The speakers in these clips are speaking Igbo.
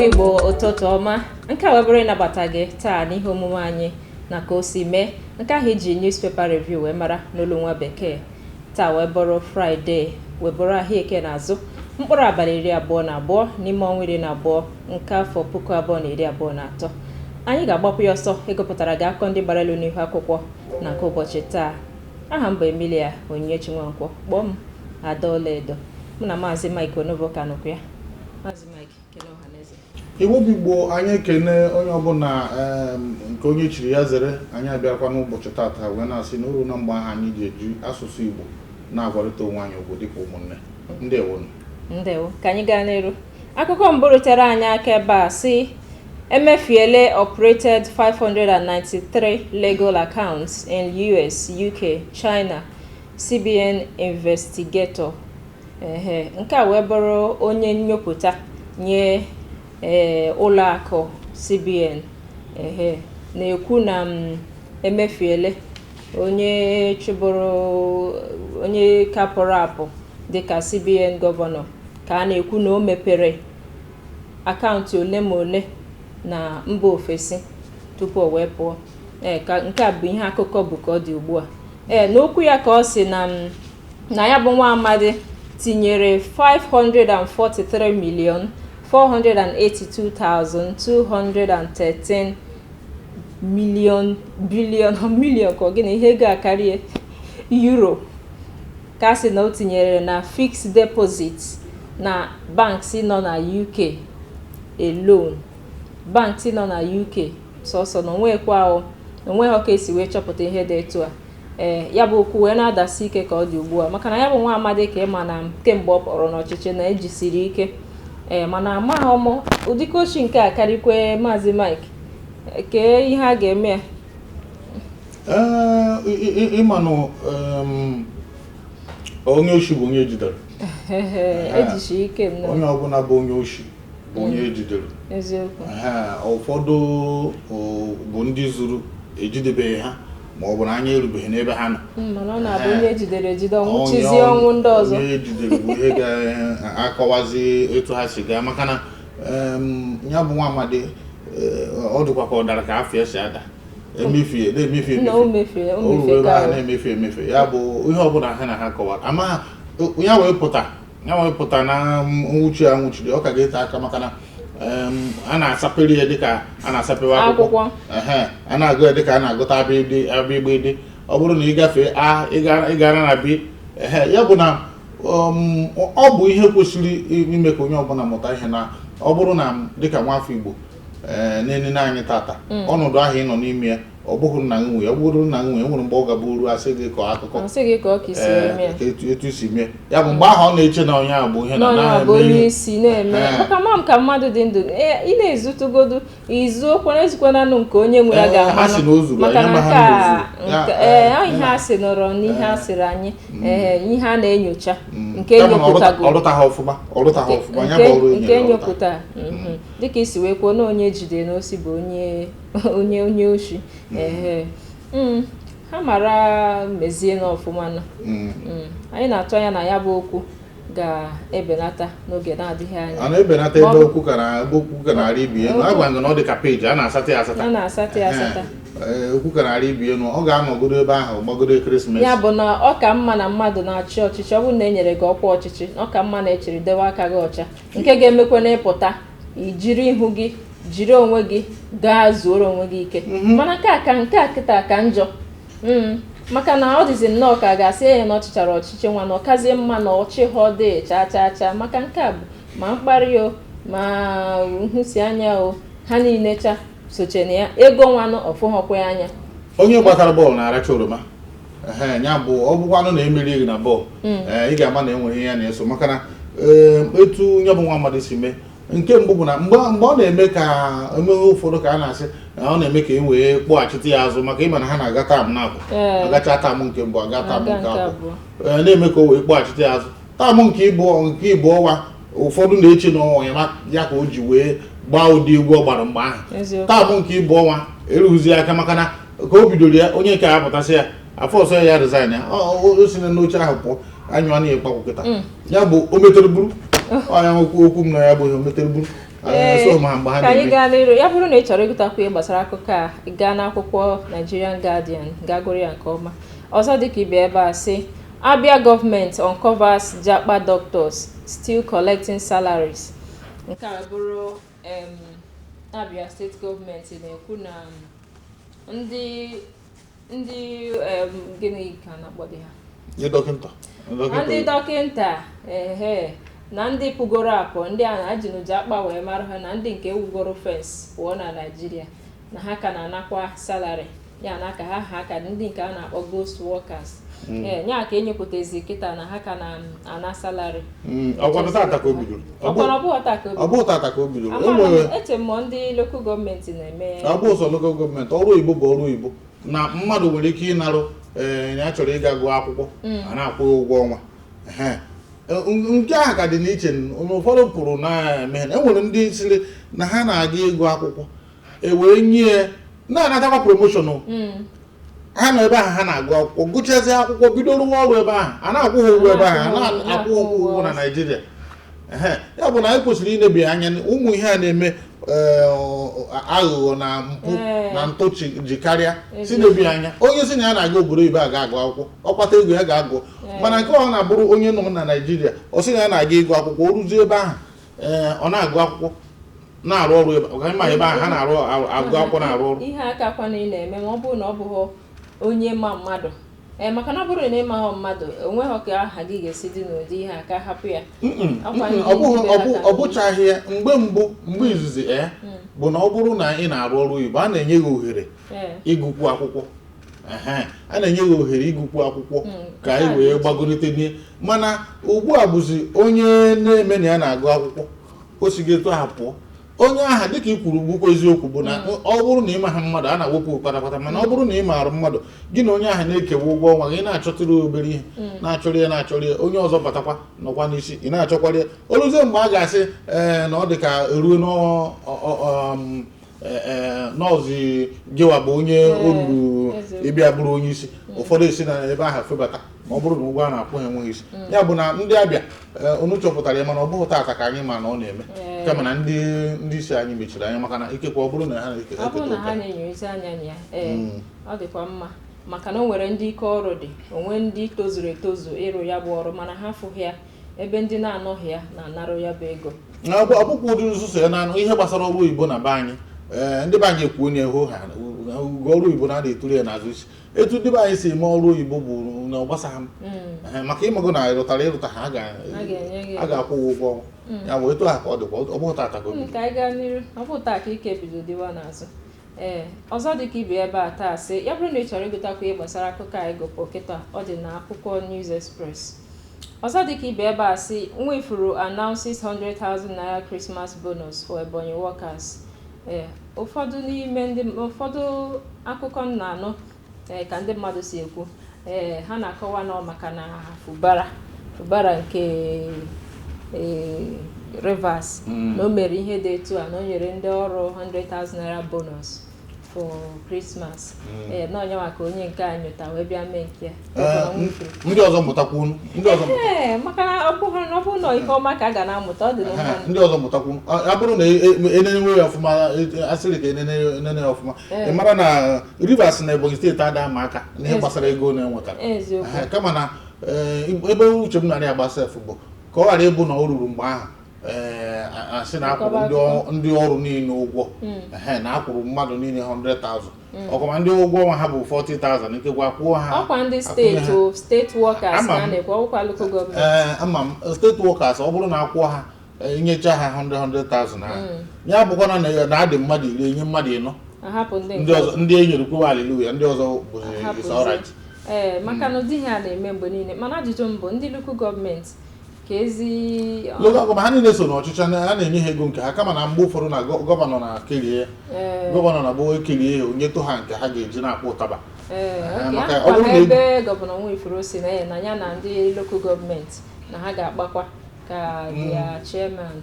Igbo ụtụtụ ọma nke a webere ịnabata gị taa n'ihe omume anyị na ka o si mee nke ahụ iji newspaper review wee mara n'olu nwa bekee taa wee bụrụ Friday wee bụrụ ahịa eke n'azụ mkpụrụ abalị 22 n'ime ọnwa 12 nke afọ 2023 anyị ga-agbapụ ya ọsọ ịgụpụtara gị akọ ndị gbara elu n'ihu akwụkwọ na nke ụbọchị taa. Aha m bụ Emilia Onyinyechi Nwankwo, kpọọ m Adaola Edo, mụ na Maazị Mike Onovo kanụkwu ya. Maazị Mike, kele ọhaneze. Igbo Igbo anyị ekene onye ọbụla nke onye chiri ya zere anyị abịakwa n'ụbọchị tata wee na-asị na uru na mgbe ahụ anyị ji eji asụsụ Igbo na-agwarịta onwe anyị okwu dịka ụmụnne. Ndewo. Ka anyị gaa n'iru. Akụkọ mbụ rutere anyị aka ebe a sị emefiele operated 593 legal accounts in US, UK, China, CBN investigator. Nke a wee bụrụ onye nnyopụta nye ụlọ akụ CBN na-ekwu na emefiele onye chụbụrụ onye kapụrụ apụ dịka CBN gọvanọ ka a na-ekwu na o mepere akaụntụ ole ma ole na mba ofesi tupu o wee pụọ. Nke a bụ ihe akụkọ bụ ka ọ dị ugbu a. N'okwu ya ka ọ sị na ya bụ nwa amadi tinyere 544,282,213 million ka ọ gịnị ihe ga-akarị euro ka a sị na o tinyere na fixed deposit na banks nọ na UK alone. Banks nọ na UK sọsọ na onweghị ka esi wee chọpụta ihe dị etu a. Ya bụ okwu wee na-adasi ike ka ọ dị ugbu a maka na ya bụ nwa amadi ka ịma na kemgbe ọ kpọrọ n'ọchịchị na ejisiri ike mana amaghị ụdịka ochi nke a karịkwe. Maazị Mike, kee ihe a ga-eme ya? Ịmanụ onye oshi bụ onye ejidere. Ejishi ike nnọọ. Onye ọbụla bụ onye oshi bụ onye ejidere. Eziokwu. Ụfọdụ bụ ndị zuru ejidebeghị ha ma ọ bụ na anya erubeghị n'ebe ha nọ. Mana ọ na-abụ onye ejidere ejide ọnwụchizi ọnwụ ndị ọzọ. Onye ejidere bụ ihe ga-akọwazi etu ha si gaa maka na ya bụ nwa amadi ọ dịkwa ka ọ dara ka afọ ya si ada emefe ya bụ ihe ọbụla ha na ha kọwara ama ya wee pụta na nwụchi ya nwụchiri ọ ka ga-ete aka maka na a na-asapịrị ya dịka a na-asapịwa akwụkwọ. A na-agụ ya dịka a na-agụta abịa igbe ọ bụrụ na ị gafee ịgara na bi ya bụ na ọ bụ ihe kwesịrị ime ka onye ọbụla mụta ihe na ọ bụrụ na dịka nwafọ Igbo n'enene anyị tata ọnọdụ ahụ ị nọ n'ime ya ọ bụghị nna nwe ya, ọ bụrụ nna nwe nwere mgbe ọ gaburu asị gị kọọ akụkọ etu isi mee ya bụ mgbe ahụ ọ na-eche na onye ahụ bụ ihe na onye isi na-eme maka ma ka mmadụ dị ndụ ị na-ezutugodu izu okwu na-ezikwananụ nke onye nwe ya ga-ahụ maka na ihe a sị nọrọ n'ihe a sịrị anyị ihe a na-enyocha nke enyopụta dịka isi wee kwuo na onye jide n'osi bụ onye oshi. Ha mara mezie n'ọfụma na anyị na-atụ anya na ya bụ okwu ga-ebenata n'oge na-adịghị anya. A na-ebenata ebe okwu ka na-arị ibie agbanyeghị na ọ dị ka peji a na-asata ya asata. Okwu ka na-arị ibie nụ ọ ga-anọgodo ebe ahụ gbagodo ekeresimesi. Ya bụ na ọ ka mma na mmadụ na-achị ọchịchị ọ bụrụ na e nyere gị ọkwa ọchịchị ọ ka mma na echiri dewe aka gị ọcha nke ga-emekwa na ịpụta ijiri ihu gị jiri onwe gị gaa zuoro onwe gị ike. Mana nke a kịta ka njọ maka na ọ dịzi nnọọ ka ga-asị ya na ọchịchara ọchịchị nwa na ọkazie mma na ọchịghọ dị cha maka nke a bụ ma mkparị o ma nhụsi anya o ha niile soche na ya ego nwanụ ọfụghọkwa ya anya. Onye gbakara bọọlụ na-aracha oroma ya bụ ọ bụkwanụ na emeri gị na bọọlụ ị ga-ama na enweghị ya na-eso maka na etu nye bụ nwa mmadụ si mee. Nke mbụ bụ na mgbe ọ na-eme ka emeghe ụfọdụ ka a na-asị na ọ na-eme ka e wee kpọghachite ya azụ maka ịma na ha na-aga tam na-abụ agacha tam nke mbụ aga tam nke abụọ na-eme ka o wee kpọghachite ya azụ. Tam nke ịbụ ọwa ụfọdụ na-eche na ọnwa ya ka o ji wee gbaa ụdị egwu ọ gbara mgbe ahụ. Tam nke ịbụ ọnwa erughịzi aka maka na ka o bidoro ya onye nke apụtasị ya afọ ọsọ ya resign ya o si n'oche ahụ pụọ anyụ a na-ekpakwu kịta ya bụ o metere buru ọnya okwu m na ya bụ ihe o metere buru so ma mgbe ha ka anyị gaa n'iru ya bụrụ na ị chọrọ ịgụtakwu gbasara akụkọ a gaa n'akwụkwọ Nigerian Guardian gagoro ya nke ọma. Ọzọ dịka ibe ebe a sị Abia government uncovers Japa doctors still collecting salaries. Nke a bụrụ Abia state government na-ekwu na ndị gịnị ka na-akpọ dị ha ndị dọkịnta na ndị pụgoro apụ ndị a na-ajịnụji akpa wee mara ha na ndị nke ewugoro fens pụọ na Naịjirịa na ha ka na-anakwa salari ya na aka ha ka ndị nke a na-akpọ ghost workers nya ka enyepụtazi kịta na ha ka na-ana salari eche mmụọ ndị lokal gọọmenti na-eme ọsọ lokal gọọmenti ọrụ oyibo bụ ọrụ oyibo na mmadụ nwere ike ịnarụ ya chọrọ ịga gụọ akwụkwọ a na-akwụ ụgwọ ọnwa nke ahụ ka dị n'iche ụfọdụ pụrụ na-eme na enwere ndị siri na ha na-aga ịgụ akwụkwọ wee nye na-anatakwa promoshọn ha nọ ebe ahụ ha na-agụ akwụkwọ gụchazi akwụkwọ bido rụwa ọrụ ebe ahụ a na-akwụ ha ụgwọ ebe ahụ a na-akwụ ụgwọ na Naịjirịa ya bụ na anyị kwesịrị inebi anya ụmụ ihe a na-eme aghụghọ na mpụ na ntụ ji karịa si nebi anya onye si na ya na-aga obodo ibe a ga-agụ akwụkwọ ọkpata ego ya ga-agụ mana nke ọ na-abụrụ onye nọ na Naịjirịa ọ sị na ya na-aga ịgụ akwụkwọ o ruzie ebe ahụ ọ na-agụ akwụkwọ na-arụ ọrụ ebe ahụ ha na-arụ agụ akwụkwọ na-arụ ọrụ ihe aka kwa na ị na-eme ma ọ bụrụ na ọ bụghị onye ma mmadụ maka na ọ bụrụ na ịmaghọ mmadụ onweghị ka aha gị ga-esi dị n'ụdị ihe aka hapụ ya ọ bụchaghị ya mgbe izizi bụ na ọ bụrụ na ị na-arụ ọrụ oyibo a na-enye gị ohere ịgụkwu akwụkwọ a na-enye gị ohere ịgụkwu akwụkwọ ka anyị wee gbagolite n'ihe mana ugbu a bụzi onye na-eme na ya na-agụ akwụkwọ o si ga-eto ha pụọ onye aha dịka i kwuru bụkwa eziokwu bụ na ọ bụrụ na ịma ha mmadụ a na-awepụ kpatakpata mana ọ bụrụ na ị maara mmadụ gị na onye ahụ na-ekewa ụgwọ ọnwa gị na-achọtụrụ obere ihe na-achọrọ ya onye ọzọ batakwa nọkwa n'isi ị na-achọkwara ya oluzie mgbe a ga-asị na ọ dị ka eruo n'ọzi gịwa bụ onye olulu ịbịa bụrụ onye isi ụfọdụ esi na ebe ahụ febata ma ọ bụrụ na ụgwọ a na-akwụ ha enweghị isi ya bụ na ndị Abịa unu chọpụtara ya mana ọ bụghị taata ka anyị ma na ọ na-eme kama na ndị isi anyị mechiri anya maka na ikekwe ọ bụrụ na ha na-enyozi anya ya ọ dịkwa mma maka na o nwere ndị ike ọrụ dị onwe ndị tozuru etozu ịrụ ya bụ ọrụ mana ha fụghị ya ebe ndị na-anọghị ya na-anarụ ya bụ ego ọ bụkwa ụdị nzuzo ya na ihe gbasara ọrụ oyibo na be anyị ndị be anyị ekwuo na-eho ha ọrụ oyibo na-ada eturu ya n'azụ isi etu ndị be anyị si eme ọrụ oyibo bụ na ọ gbasagha m maka ịmago na ịrụta ha a ga-akwụ ụgwọ ọnwa ya wee etu ha ka ọ dịkwa ọ bụghị tata ka ka anyị gaa n'iru ọ bụ taa ka ike bido dịwa n'azụ ọzọ dịka ibe ebe a taa sị ya bụrụ na ị chọrọ ịgụtakwa ihe gbasara akụkọ anyị gụpụ kịta ọ dị na akwụkwọ News Express. Ọzọ dịka ibe ebe a sị Nwifuru announces 100,000 naira Christmas bonus for Ebonyi workers. Ụfọdụ akụkọ m na-anụ ka ndị mmadụ si ekwu ha na-akọwa na maka na Fubara nke Rivers na o mere ihe dị etu a na o nyere ndị ọrụ 100,000 naira bonus for Christmas na onye maka onye nke a nyụta wee bịa mee nke ndị ọzọ mụtakwunu maka na ọ bụrụ na ihe ọma ka a ga na-amụta ọ dị n'ụwa ndị ọzọ mụtakwunu a bụrụ na enenwe ya ọfụma asịrị ka enene ya ọfụma ị mara na Rivers na Ebonyi steeti ada ama aka n'ihe gbasara ego na-enwetara kama na ebe uche m narị agbasa efu bụ ka ọ ghara ịbụ na o ruru mgbe ahụ asị na akwụrụ ndị ọrụ niile ụgwọ na akwụrụ mmadụ niile 100,000 ọkwa ndị ụgwọ ọnwa ha bụ 40,000 nkekwa kwụọ ha ọkwa ndị steeti workers na-ekwe ọkwa local government ama m steeti workers ọ bụrụ na akwụọ ha inyecha ha 100,000 ha ya bụkwa na adị mmadụ iri enye mmadụ ịnọ ndị e nyere kwuwa haleluya ndị ọzọ bụzi alright maka na ụdị ihe a na-eme mgbe niile mana ajụjụ mbụ ndị local gọọmenti ka ezi local ha niile so n'ọchịchị a na-enye ha ego nke ha kama na mgbe ụfọdụ na gọvanọ na-kelie gọvanọ na-abụ ekelie ha onye to ha nke ha ga-eji na-akpọ ụtaba ebe gọvanọ Nwifuru si na ya na ndị local gọọmenti na ha ga-akpakwa ka ya chairman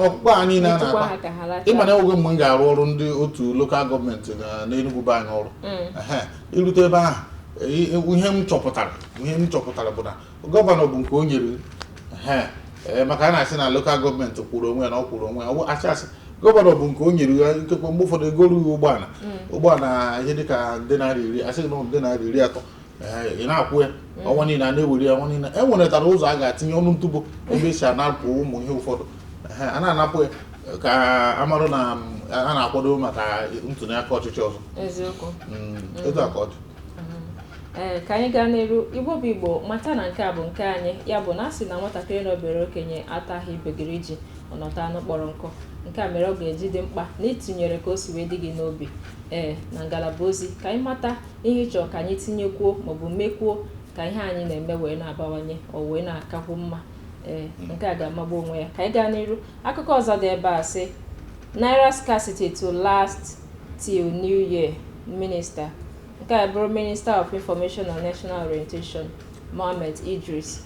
ọkpụkpọ anyị na-akpa ịma na enweghị mgbe m ga-arụ ọrụ ndị otu lokal gọọmenti n'Enugu be anyị ọrụ irute ebe ahụ ihe m chọpụtara bụ na gọvanọ bụ nke o nyere maka na asị na local gọọmenti kwuru onwe ya na ọ kwuru onwe ya ọ bụ asị gọvanọ bụ nke o nyere ya nkekwa mgbe ụfọdụ ego rughị ụgbọala ihe dịka nde naira 10 asị na nde naira 30 ị na-akwụ ya ọnwa niile a na-ewere ya ọnwa niile enweretara ụzọ a ga-atinye ọnụ ntụbo ebe esi anapụ ụmụ ihe ụfọdụ a na-anapụ ya ka amarụ na a na-akwado maka ntụnye aka ọchịchị ọzọ eziokwu etu a ka ọ dị. Ka anyị gaa n'iru Igbo bụ Igbo mata na nke a bụ nke anyị ya bụ na asị na nwatakịrị na obere okenye ataghị ibegiri ji ọnọta anụ kpọrọ nkụ nke a mere ọ ga-eji dị mkpa na itinyere ka o si wee dị gị n'obi na ngalaba ozi ka anyị mata ihe ịchọ ka anyị tinyekwuo maọbụ mekwuo ka ihe anyị na-eme wee na-abawanye o wee na-akakwu mma nke a ga-amagbu onwe ya. Ka anyị gaa n'iru akụkọ ọzọ dị ebe a sị NAIRA scarcity to last till New Year Minister nke a bụrụ Minister of Information and National Orientation Mohammed Idris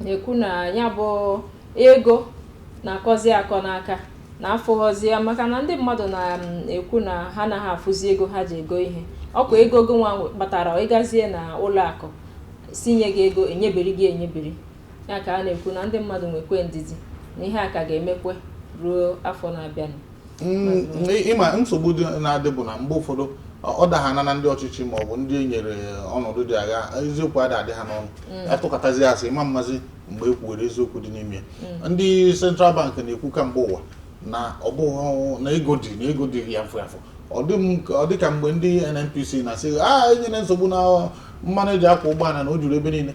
na-ekwu na ya bụ ego na-akọzi akọ n'aka na afụghọzi ya maka na ndị mmadụ na-ekwu na ha anaghị afụzi ego ha ji ego ihe ọkwa ego gị nwa kpatara ịgazie na ụlọ akụ sinye gị ego enyebiri ya ka a na-ekwu na ndị mmadụ nwekwe ndidi na ihe a ka ga-emekwe ruo afọ na-abịanụ. Ịma nsogbu na-adị bụ na mgbe ụfọdụ ọ dahana na ndị ọchịchị ma ọ bụ ndị e nyere ọnọdụ dị agha eziokwu adị ha n'ọnụ atụkọtazi asị ịma mmazi mgbe e kwuwere eziokwu dị n'ime ndị Central Bank na-ekwu ka mgbe ụwa na ọ bụghị na ego dị ya mfụ ọ dị ka mgbe ndị NNPC na-asị enyere nsogbu na mmanụ eji akwa ụgbọala na o juru ebe niile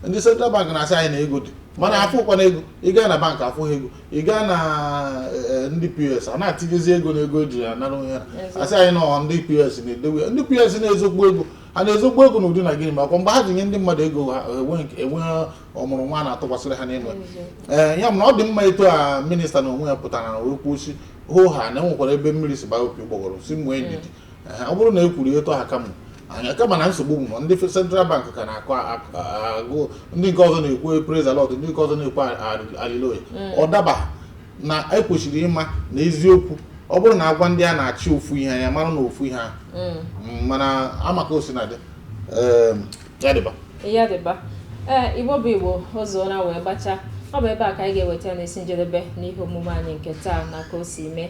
ndị Central Bank na-asị anyị na ego dị mana afụkwa na ego ị gaa na bank afụghị ego ị gaa na ndị POS a na-atinyezi ego na ego eji anara onye ha asị anyị na ndị POS na-edewe ndị POS na-ezogbu ego ha na-ezogbu ego n'ụdị na gịnị makwa mgbe ha ji nye ndị mmadụ ego ha enwe ọmụrụ nwa na-atụkwasịrị ha n'ime ya mana ọ dị mma etu a minista na onwe ya pụtara na okwu si hoo ha na enwekwara ebe mmiri si gbaa opi gbọgọrọ si nwee ndidi ọ bụrụ na e kwuru etu ha kama na nsogbu bụ ndị Central Bank ka na-akọ agụ ndị nke ọzọ na-ekwu praise the Lord ndị nke ọzọ na-ekwu hallelujah ọ daba na ekwesịrị ịma na eziokwu ọ bụrụ na agwa ndị a na-achị ofu ihe anya mara na ofu ihe mana amaka o si na dị ya dịba Igbo bụ Igbo ụzọ na wee gbacha ọ bụ ebe a ka anyị ga-eweta n'isi njedebe n'ihe omume anyị nke taa na ka o si mee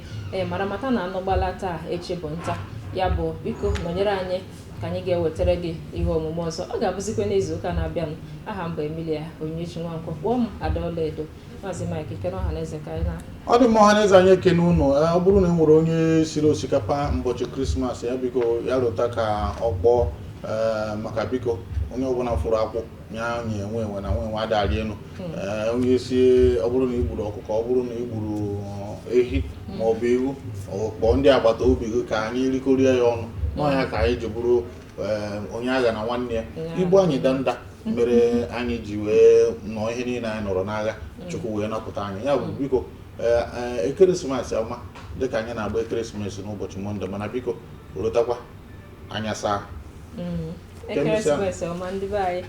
mara mata na anụgbala taa echi bụ nta ya bụ biko nọnyere anyị ka anyị ga-ewetara gị ihe omume ọzọ ọ ga-abụzikwa n'izu ụka na-abịanụ. Aha m bụ Emilia Onyinyechi Nwankwọ kpọọ m Adaọla Edo Maazị Mike Ikene Ọhaneze ka anyị ọ dị mma ọhaneze anyị ekene ụnụ ọ bụrụ na e nwere onye siri osikapa mbọchị Krismas ya biko ya rụta ka ọ kpọọ maka biko onye ọbụla fụrụ akwụ ya nye enwe na nwe adarị elu onye sie ọ bụrụ na igburu ọkụkọ ọ bụrụ na igburu ehi ma ọ bụ ewu kpọọ ndị agbata obi gị ka anyị rikọrịa ya ọnụ n'ọnya ka anyị ji bụrụ onye agha na nwanne ya igbu anyị danda mere anyị ji wee nọọ ihe niile anyị nọrọ n'agha Chukwu wee napụta anyị ya bụ biko ekeresimesi ọma dịka anyị na-agba ekeresimesi n'ụbọchị Mọnde mana biko rotakwa anya saa ekeresimesi ọma ndị be anyị.